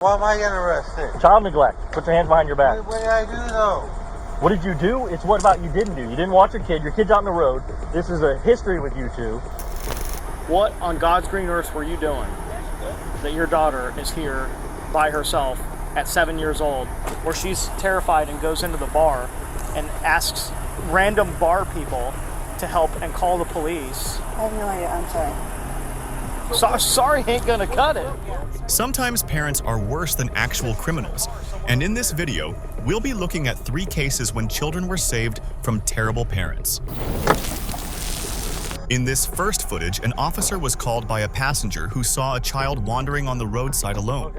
Why am I getting arrested? Child neglect. Put your hands behind your back. What did I do, though? What did you do? It's what about you didn't do. You didn't watch your kid. Your kid's out on the road. This is a history with you two. What on God's green earth were you doing that your daughter is here by herself at 7 years old, where she's terrified and goes into the bar and asks random bar people to help and call the police? I have no idea. I'm sorry. Sorry ain't gonna cut it. Sometimes parents are worse than actual criminals, and in this video, we'll be looking at 3 cases when children were saved from terrible parents. In this first footage, an officer was called by a passenger who saw a child wandering on the roadside alone.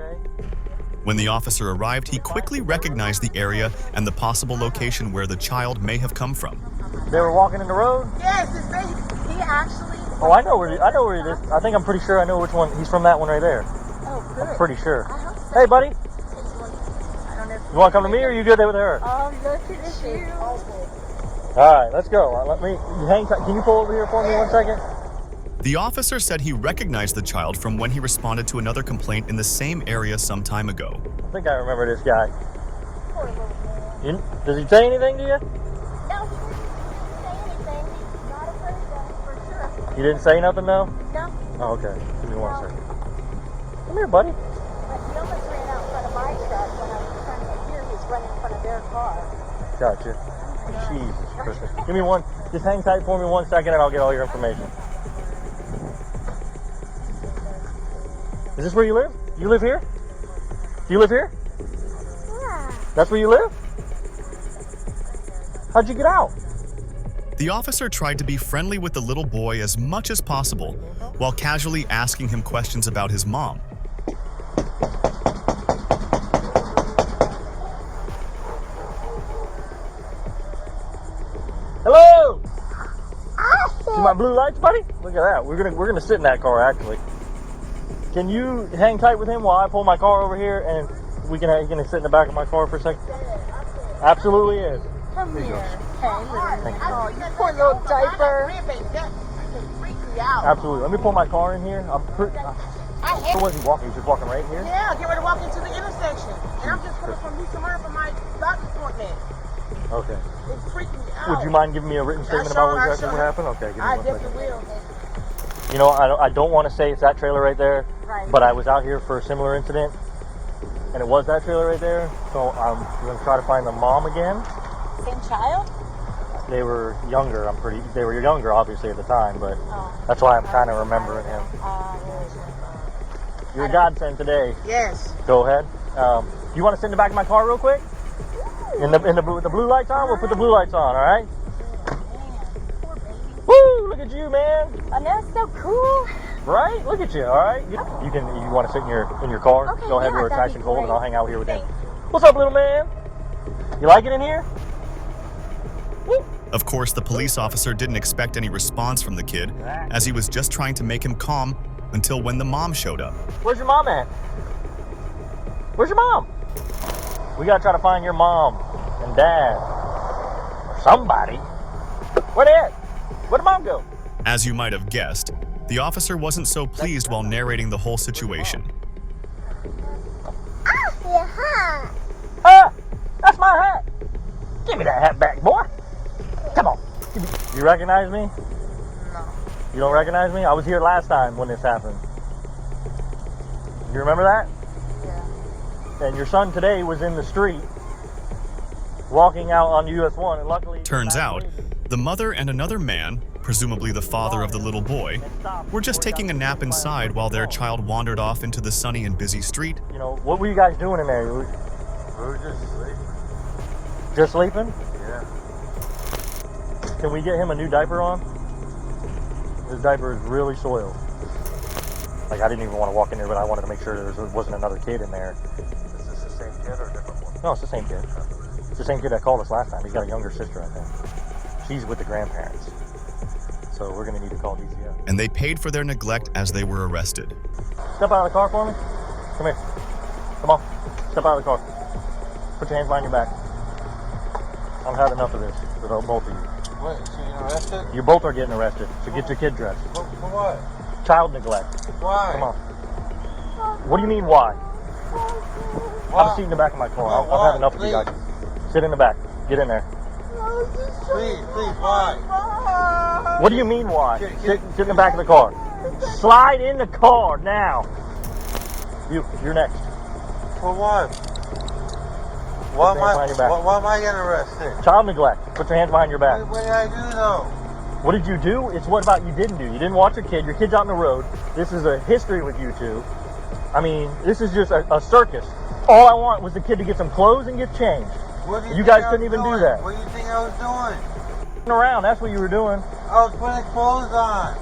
When the officer arrived, he quickly recognized the area and the possible location where the child may have come from. They were walking in the road? Yes, this baby. He actually. Oh, I know where it is. I think I'm pretty sure I know which one. He's from that one right there. Oh, good. I'm pretty sure. I hope so. Hey, buddy. I don't know if You want to come to me or are you good there with her? Oh, look at this. All right, let's go. Let me hang tight. Can you pull over here for me 1 second? The officer said he recognized the child from when he responded to another complaint in the same area some time ago. I think I remember this guy. Poor little man. Does he say anything to you? No, he didn't say anything. He's not afraid of them, for sure. He didn't say nothing, though? No. Oh, okay. Give me 1 second. Come here, buddy. But he almost ran out in front of my truck when I was trying to get here. He was running in front of their car. Gotcha. Jesus Christ. Give me one. Just hang tight for me 1 second and I'll get all your information. Is this where you live? You live here? Do you live here? Yeah. That's where you live? How'd you get out? The officer tried to be friendly with the little boy as much as possible, while casually asking him questions about his mom. Hello! See my blue lights, buddy? Look at that. We're gonna sit in that car actually. Can you hang tight with him while I pull my car over here and you can sit in the back of my car for a second? Absolutely is. Come here. Thank you. Oh, you poor little diaper. Absolutely. Let me pull my car in here. So was he walking? He was just walking right here? Yeah, get ready to walk into the intersection. And I'm just coming from Houston for my doctor's appointment. Okay. It's freaking me out. Would you mind giving me a written statement about exactly what happened? Okay, give me I 1 second. definitely will. You know, I don't want to say it's that trailer right there, Right. but I was out here for a similar incident, and it was that trailer right there. So I'm going to try to find the mom again. Same child? They were younger. They were younger, obviously, at the time, but Oh. that's why I'm kind of remembering him. You're a godsend today. Yes. Go ahead. You want to sit in the back of my car real quick? With the blue lights on? We'll put the blue lights on, all right? Poor baby. Woo! Look at you, man. I know, it's so cool. Right? Look at you, all right? You want to sit in your car? Okay, Go ahead, yeah, we're that'd attached be and cold, and great. I'll hang out here with him. Thanks. What's up, little man? You like it in here? Woo. Of course, the police officer didn't expect any response from the kid, as he was just trying to make him calm until when the mom showed up. Where's your mom at? Where's your mom? We gotta try to find your mom and dad. Or somebody. Where they at? Where'd mom go? As you might have guessed, the officer wasn't so pleased while narrating the whole situation. Ah! That's my hat! Give me that hat back, boy! Come on. You recognize me? No. You don't recognize me? I was here last time when this happened. You remember that? Yeah. And your son today was in the street walking out on US 1, and luckily... Turns out, the mother and another man, presumably the father of the little boy, were just taking a nap inside while their child wandered off into the sunny and busy street. You know, what were you guys doing in there? We were just sleeping. Just sleeping? Yeah. Can we get him a new diaper on? His diaper is really soiled. Like, I didn't even want to walk in there, but I wanted to make sure there wasn't another kid in there. Is this the same kid or a different one? No, it's the same kid. It's the same kid that called us last time. He's got a younger sister, I think. She's with the grandparents. So we're going to need to call DCF. And they paid for their neglect as they were arrested. Step out of the car for me. Come here. Come on. Step out of the car. Put your hands behind your back. I've had enough of this with both of you. What? So you're arrested? You both are getting arrested, so get your kid dressed. For what? Child neglect. Why? Come on. What do you mean, why? Have a seat in the back of my car. I'll have enough of you guys. Sit in the back. Get in there. Please, why? What do you mean why? Sit in the back of the car. Slide in the car now. You're next. For what? Why am I getting arrested? Child neglect. Put your hands behind your back. What did I do though? What did you do? It's what about you didn't do. You didn't watch your kid. Your kid's out on the road. This is a history with you two. I mean, this is just a circus. All I want was the kid to get some clothes and get changed. You guys couldn't even do that. What do you think I was doing? Around, that's what you were doing. I was putting clothes on.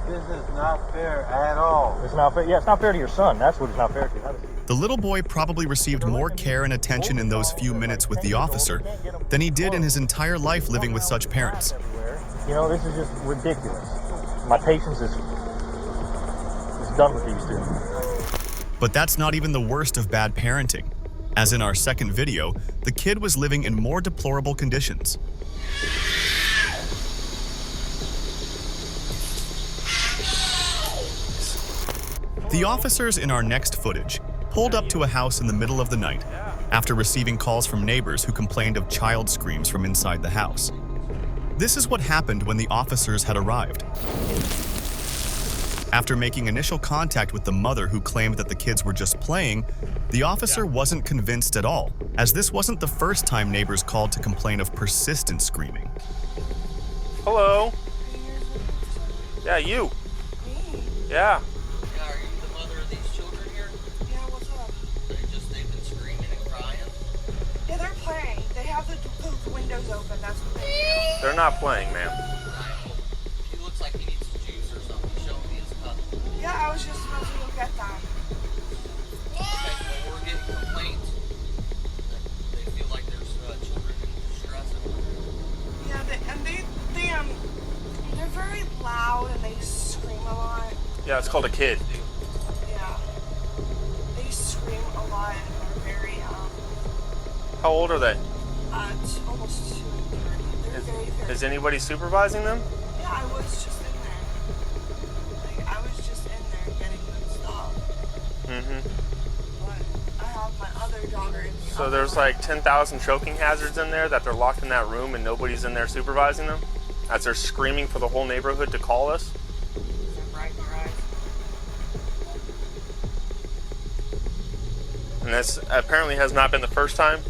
This is not fair at all. It's not fair. Yeah, it's not fair to your son. That's what it's not fair to. The little boy probably received more care and attention in those few minutes with the officer than he did in his entire life living with such parents. You know, this is just ridiculous. My patience is done with these two. But that's not even the worst of bad parenting. As in our second video, the kid was living in more deplorable conditions. The officers in our next footage pulled up to a house in the middle of the night after receiving calls from neighbors who complained of child screams from inside the house. This is what happened when the officers had arrived. After making initial contact with the mother who claimed that the kids were just playing, the officer wasn't convinced at all, as this wasn't the first time neighbors called to complain of persistent screaming. Hello? Yeah, you. Me? Yeah. Yeah, are you the mother of these children here? Yeah, what's up? They've been screaming and crying? Yeah, they're playing. They have the windows open. That's what they do. They're not playing, ma'am. Right, well, he looks like he needs some juice or something. Show me his cup. Yeah, I was just supposed to look at them. Okay, well, we're getting complaints that they feel like there's children in distress. Yeah, they're very loud and they scream a lot. Yeah, it's called a kid. Yeah, they scream a lot and they're very How old are they? it's almost 2 and 3. They're very. Is anybody supervising them? Yeah, I was just in there. Like, I was just in there getting them stuff. But I have my other daughter in the So other there's room. like 10,000 choking hazards in there that they're locked in that room and nobody's in there supervising them? As they're screaming for the whole neighborhood to call us? Is that bright in your eyes? And this apparently has not been the first time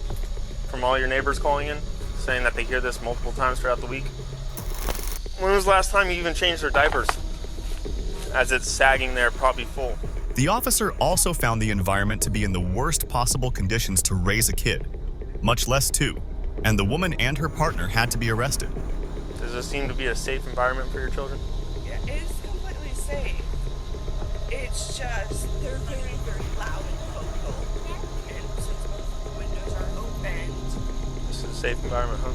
from all your neighbors calling in, saying that they hear this multiple times throughout the week. When was the last time you even changed their diapers? As it's sagging there, probably full. The officer also found the environment to be in the worst possible conditions to raise a kid, much less two, and the woman and her partner had to be arrested. Does this seem to be a safe environment for your children? Yeah, it's completely safe. It's just they're very, very loud and vocal. And since most of the windows are open, This is a safe environment, huh?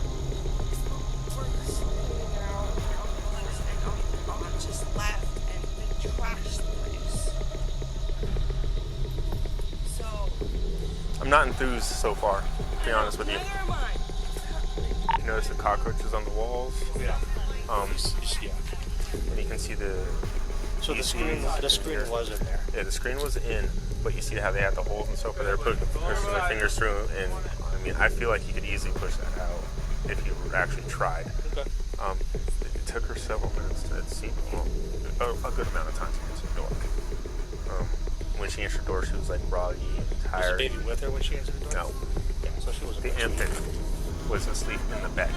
we're sleeping out. And Mom just left and they trashed the place. So, I'm not enthused so far, to be honest with you. neither am I. You notice the cockroaches on the walls? Yeah. Yeah. And you can see the... So the screen was in there. Yeah, the screen was in, but you see how they had the holes and stuff where they're pushing their fingers through, and I mean, I feel like you could easily push that out if you actually tried. Okay. It took her several minutes to see, well, a good amount of time to answer the door. When she answered the door, she was like groggy and tired. Was the baby with her when she answered the door? No. Yeah, so she wasn't. The infant was asleep in the bed.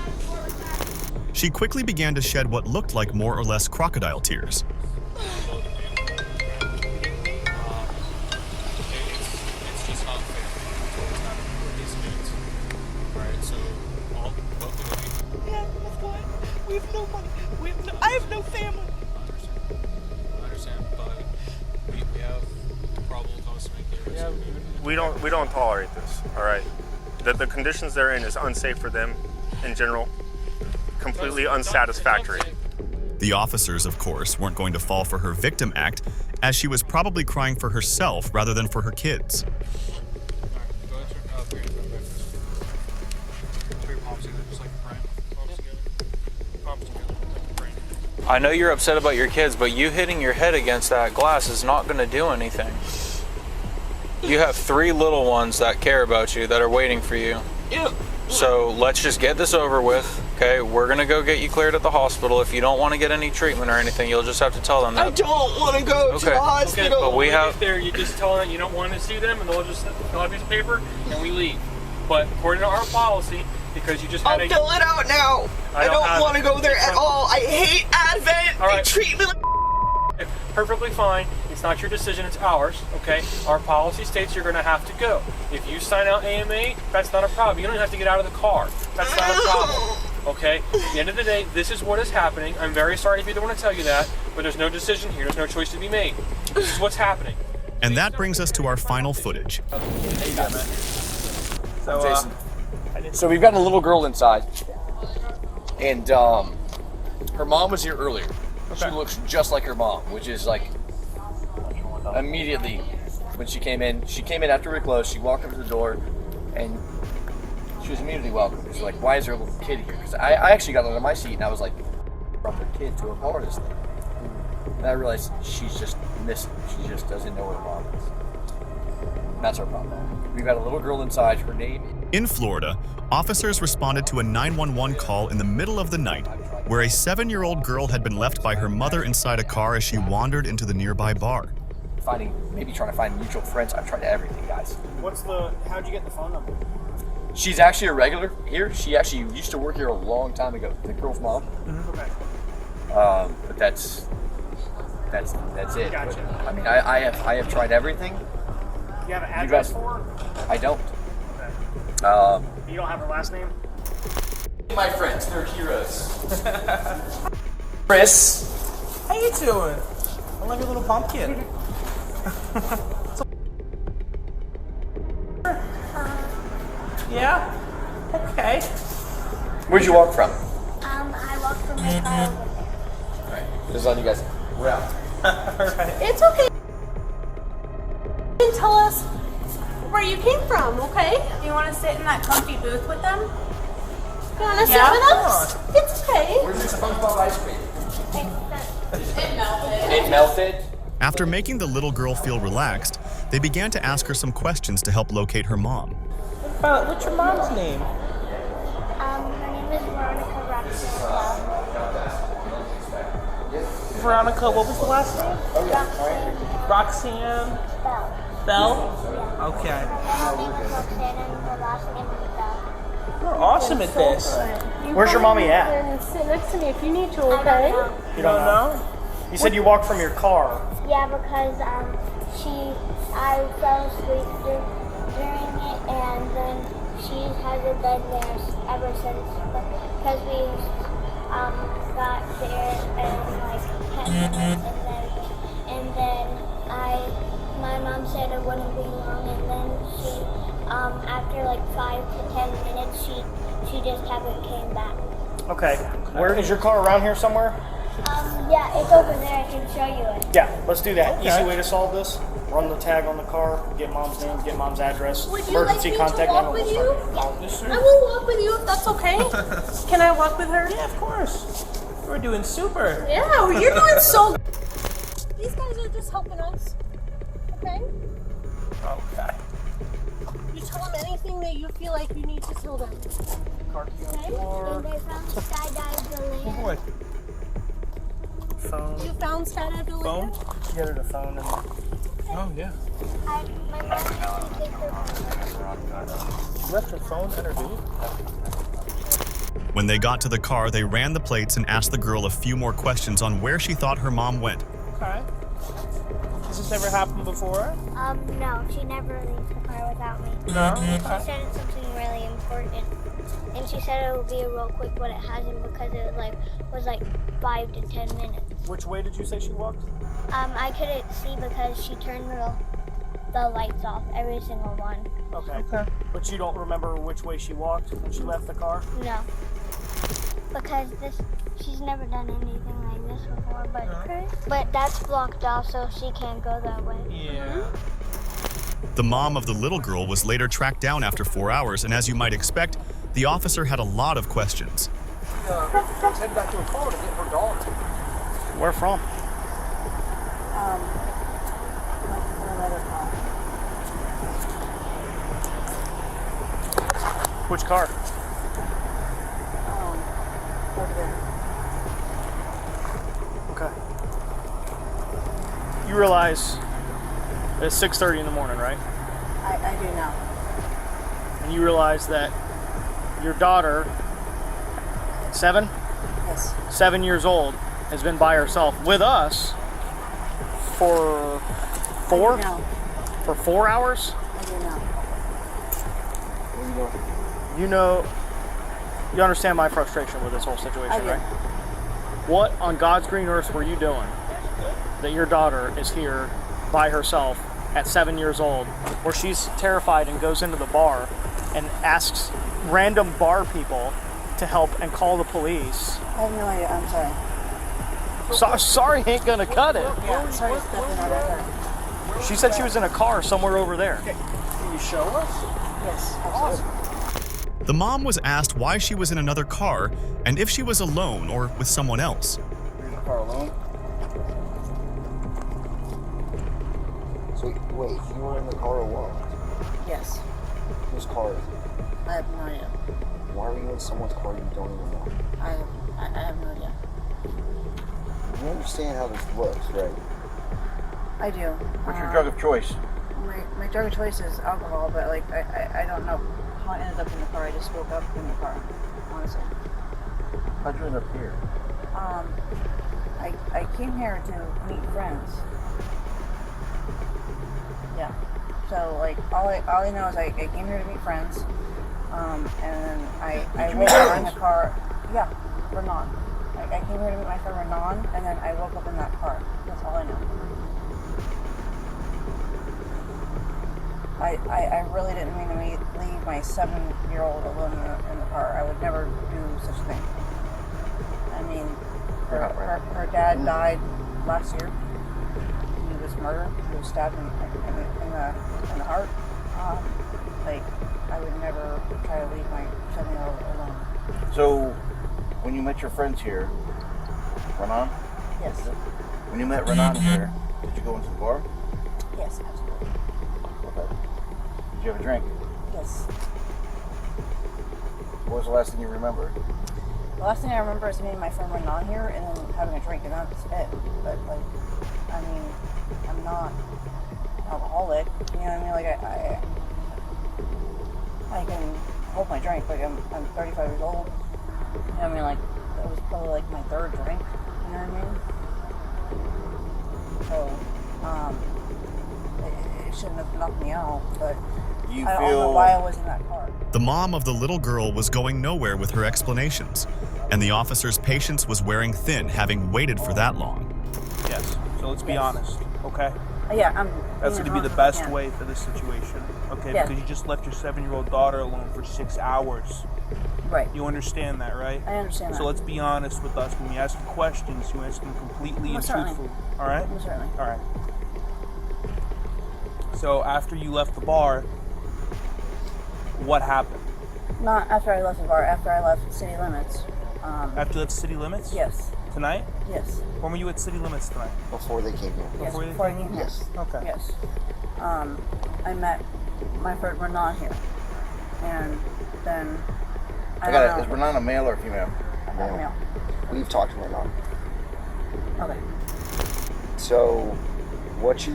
She quickly began to shed what looked like more or less crocodile tears. It's just not fair. It's not for these kids. Alright, so both of you. Yeah, that's fine. We have no money. I have no family. I understand, but we have probable cause to make the arrest. We don't tolerate this. All right. The conditions they're in is unsafe for them in general. Completely unsatisfactory. The officers, of course, weren't going to fall for her victim act, as she was probably crying for herself rather than for her kids. Alright, go ahead and put your hands on back. Put your palms together, just like praying. Palms together. Palms together, like praying. I know you're upset about your kids, but you hitting your head against that glass is not going to do anything. You have 3 little ones that care about you that are waiting for you. Yep. So let's just get this over with, okay? We're gonna go get you cleared at the hospital. If you don't want to get any treatment or anything, you'll just have to tell them that. I don't want to go to the hospital. But we have. There, you just tell them that you don't want to see them, and they'll just fill out a piece of paper, and we leave. But according to our policy, because you just had I'll fill it out now. I don't want to go there at all. I hate Advent. All right. They treat me like perfectly fine. It's not your decision, it's ours, okay? Our policy states you're gonna have to go. If you sign out AMA, that's not a problem. You don't even have to get out of the car. That's not a problem, okay? At the end of the day, this is what is happening. I'm very sorry if you don't want to tell you that, but there's no decision here. There's no choice to be made. This is what's happening. And that brings us to our final footage. So we've got a little girl inside, and her mom was here earlier. She looks just like her mom, which is like immediately when she came in after we closed. She walked up to the door, and she was immediately welcome. She's like, "Why is there a little kid here?" Because I actually got under my seat and I was like, "Brought their kid to a bar this thing," and I realized she's just missing. She just doesn't know what her mom is. And that's our problem. We've got a little girl inside. Her name. In Florida, officers responded to a 911 call in the middle of the night where a 7-year-old girl had been left by her mother inside a car as she wandered into the nearby bar. Maybe trying to find mutual friends. I've tried everything, guys. How'd you get the phone number? She's actually a regular here. She actually used to work here a long time ago. The girl's mom. Okay. But that's it. Gotcha. But, I mean, I have tried everything. You have an address for her? I don't. Okay. You don't have her last name? My friends, they're heroes. Chris. How you doing? I'm like a little pumpkin. Yeah? Okay. Where'd you walk from? I walked from my car over there. Alright, this is on you guys. We're out. Alright. It's okay. You can tell us where you came from, okay? You want to sit in that comfy booth with them? You want to sit with us? It's okay. Where's your SpongeBob ice cream? It melted. It melted? After making the little girl feel relaxed, they began to ask her some questions to help locate her mom. What's your mom's name? Her name is Veronica Roxanne. Veronica, what was the last name? Roxanne? Bell. Bell? Okay. Her name is Roxanne and her last name is Bell. You're awesome at this. Where's your mommy at? And sit next to me if you need to, okay? You don't know? You said you walked from your car. Yeah, because I fell asleep during it, and then she hasn't been there ever since. Because we got there and like 10 minutes, and then my mom said it wouldn't be long, and then she after like 5 to 10 minutes she just haven't came back. Okay. Where is your car around here somewhere? Yeah, it's over there. I can show you it. Yeah, let's do that. Okay. Easy way to solve this. Run the tag on the car, get mom's name, get mom's address. Would you like me to walk with you? Yes, sir. I will walk with you if that's okay. Can I walk with her? Yeah, of course. We're doing super. Yeah, well, you're doing so good. These guys are just helping us. Okay? Okay. You tell them anything that you feel like you need to tell them. Okay? And they found skydive the land. Boy. Phone. You found Skydive the land? Get her the phone. And Oh, yeah. My mom always takes her phone. She left her phone and her dude. When they got to the car, they ran the plates and asked the girl a few more questions on where she thought her mom went. Okay. Has this ever happened before? No, she never leaves the car without me. No? She Okay. said it's something really important. And she said it would be real quick, but it hasn't because it was like 5 to 10 minutes. which way did you say she walked? I couldn't see because she turned the lights off, every single one. Okay. But you don't remember which way she walked when she left the car? No. Because she's never done anything like this before, but that's blocked off, so she can't go that way. Yeah. The mom of the little girl was later tracked down after 4 hours, and as you might expect, the officer had a lot of questions. Let's head back to a car to get her dog. Where from? Which car? Over there. Okay. You realize it's 6:30 in the morning, right? I do now. And you realize that your daughter, 7? Yes. 7 years old, has been by herself with us for 4? I do now. For 4 hours? I do now. You understand my frustration with this whole situation, I do. right? What on God's green earth were you doing that your daughter is here by herself at 7 years old, where she's terrified and goes into the bar and asks random bar people to help and call the police? I have no idea. I'm sorry. Sorry ain't gonna cut it. Yeah, sorry, it's definitely not right there. She said she was in a car somewhere over there. Can you show us? Yes, absolutely. The mom was asked why she was in another car and if she was alone or with someone else. You're in the car alone? So, wait, you were in the car alone? Yes. Whose car is it? I have no idea. Why are you in someone's car you don't even know? I have no idea. You understand how this looks, right? I do. What's your drug of choice? My drug of choice is alcohol, but like I don't know how I ended up in the car. I just woke up in the car, honestly. How'd you end up here? I came here to meet friends. Yeah. So like all I know is I came here to meet friends, and then I woke up in the car. Yeah, Renan. I came here to meet my friend Renan, and then I woke up in that car. That's all I know. I really didn't mean to leave my 7-year-old alone in the car. I would never do such a thing. I mean, her dad died last year. He was murdered. He was stabbed in the heart. Like, I would never try to leave my 7-year-old alone. So, when you met your friends here, Renan? Yes. When you met Renan here, did you go into the bar? Yes, absolutely. Okay. Did you have a drink? Yes. What was the last thing you remember? The last thing I remember is meeting my friend Renan here and then having a drink, and that's it. But, like, I mean, I'm not alcoholic. You know what I mean? Like, I can hold my drink. Like, I'm 35 years old. You know what I mean? Like, that was probably, like, my 3rd drink. You know what I mean? So, it shouldn't have knocked me out, but I don't know why I was in that car. The mom of the little girl was going nowhere with her explanations, and the officer's patience was wearing thin, having waited for that long. Yes. So let's be honest, okay? Yeah, That's going to be the best way for this situation, okay? Yeah. Because you just left your 7-year-old daughter alone for 6 hours. Right. You understand that, right? I understand that. So let's be honest with us. When we ask you questions, you answer them completely and truthfully. All right? Certainly. All right. So after you left the bar, what happened? Not after I left the bar, after I left City Limits. After you left City Limits? Yes. Tonight? Yes. When were you at City Limits tonight? Before they came here. Yes, Before before I they came here. Yes. Okay. Yes. I met my friend Renan here. And then I got it. Is Renan a male or a female? Male. We've talked to Renan. Okay. So, what's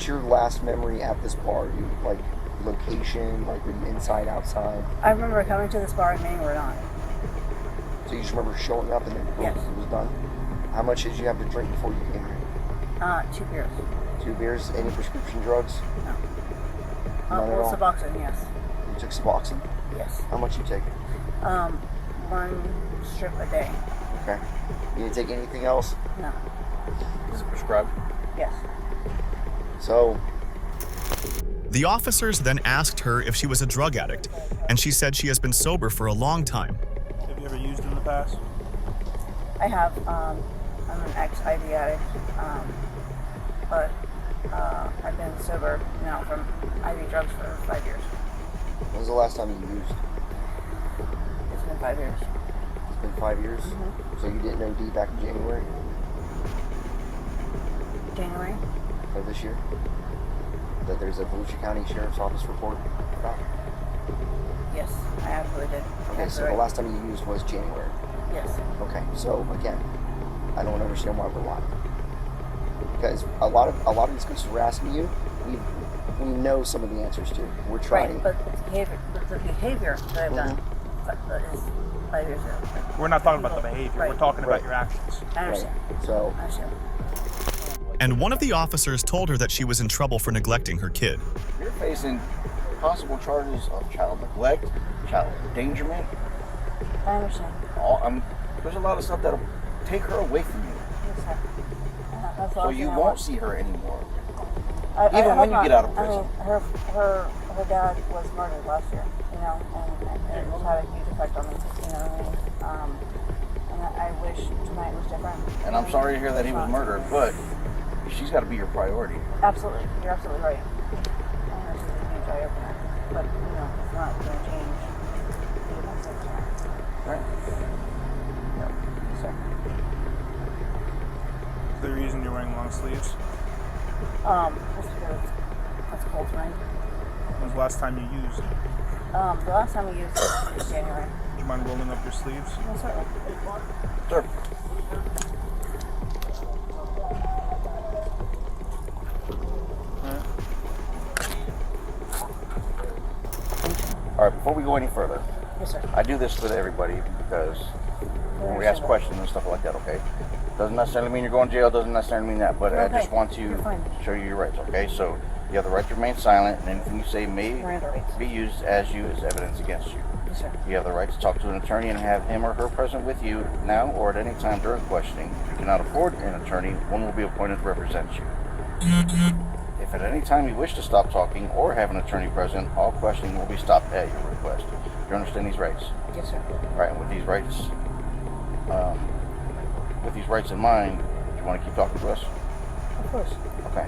your last memory at this bar? You like location, like inside, outside? I remember coming to this bar and meeting Renan. So you just remember showing up and then boom, Yes. it was done? How much did you have to drink before you came here? 2 beers. 2 beers? Any prescription drugs? No. None at Well, all? Suboxone, yes. You took Suboxone? Yes. How much you take? 1 strip a day. Okay. You didn't take anything else? No. Is it prescribed? Yes. So, The officers then asked her if she was a drug addict, and she said she has been sober for a long time. Have you ever used in the past? I have. I'm an ex-IV addict, but I've been sober now from IV drugs for 5 years. when was the last time you used? It's been 5 years. It's been 5 years? Mm-hmm. So you didn't OD back in January January? of this year? That there's a Volusia County Sheriff's Office report about? Yes, I absolutely did. Okay, so the last time you used was January. Yes. Okay, so again, I don't understand why we're lying. Because a lot of these questions we're asking you, we know some of the answers to. We're trying. Right, but the behavior that I've done is 5 years ago. We're not talking about the behavior. Right. We're talking about Right. your actions. I understand. So. I understand. And one of the officers told her that she was in trouble for neglecting her kid. You're facing possible charges of child neglect, child endangerment. I understand. There's a lot of stuff that'll take her away from you. Yes, sir. That's So all you I won't want. see her anymore. I Even when you hope get not. out of prison. I mean, her dad was murdered last year, you know, and it had a huge effect on me, you know what I mean? And I wish tonight was different. And I'm sorry to hear that he was murdered, but she's got to be your priority. Absolutely. You're absolutely right. I know she's a huge eye opener, but, you know, it's not going to change the events of tonight. Right. Yes, sir. The reason you're wearing long sleeves? Just because it's cold tonight. When was the last time you used? The last time we used it was January. Do you mind rolling up your sleeves? Yes, certainly. Sure. All right, before we go any further, Yes, sir. I do this with everybody because when we ask questions and stuff like that, okay? Doesn't necessarily mean you're going to jail, doesn't necessarily mean that, but I just want to show you your rights, okay? So you have the right to remain silent, and anything you say may be used as evidence against you. Yes, sir. You have the right to talk to an attorney and have him or her present with you now or at any time during questioning. If you cannot afford an attorney, one will be appointed to represent you. If at any time you wish to stop talking or have an attorney present, all questioning will be stopped at your request. Do you understand these rights? Yes, sir. All right, and with these rights in mind, do you want to keep talking to us? Of course. Okay.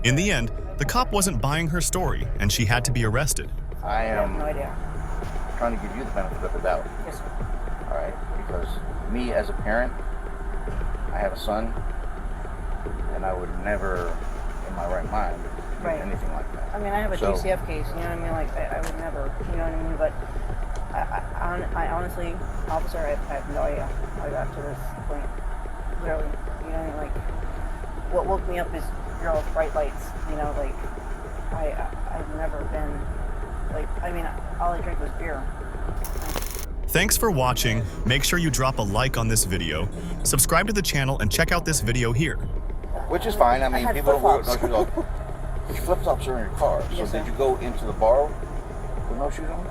In the end, the cop wasn't buying her story, and she had to be arrested. I have am no idea. trying to give you the benefit of the doubt. Yes, sir. All right, because me as a parent, I have a son, and I would never, in my right mind, do anything like that. I mean, I have a DCF case, you know what I mean? Like, I would never, you know what I mean? But I honestly, officer, I have no idea how I got to this point. Literally, you know what I mean? Like, what woke me up is your all bright lights, you know, like, I've never been, like, I mean, all I drink was beer. Thanks for watching. Make sure you drop a like on this video, subscribe to the channel, and check out this video here. Which is fine. I mean, had people don't wear flip-flops. no shoes on. Your flip-flops are in your car. So Yes, did sir. you go into the bar with no shoes on?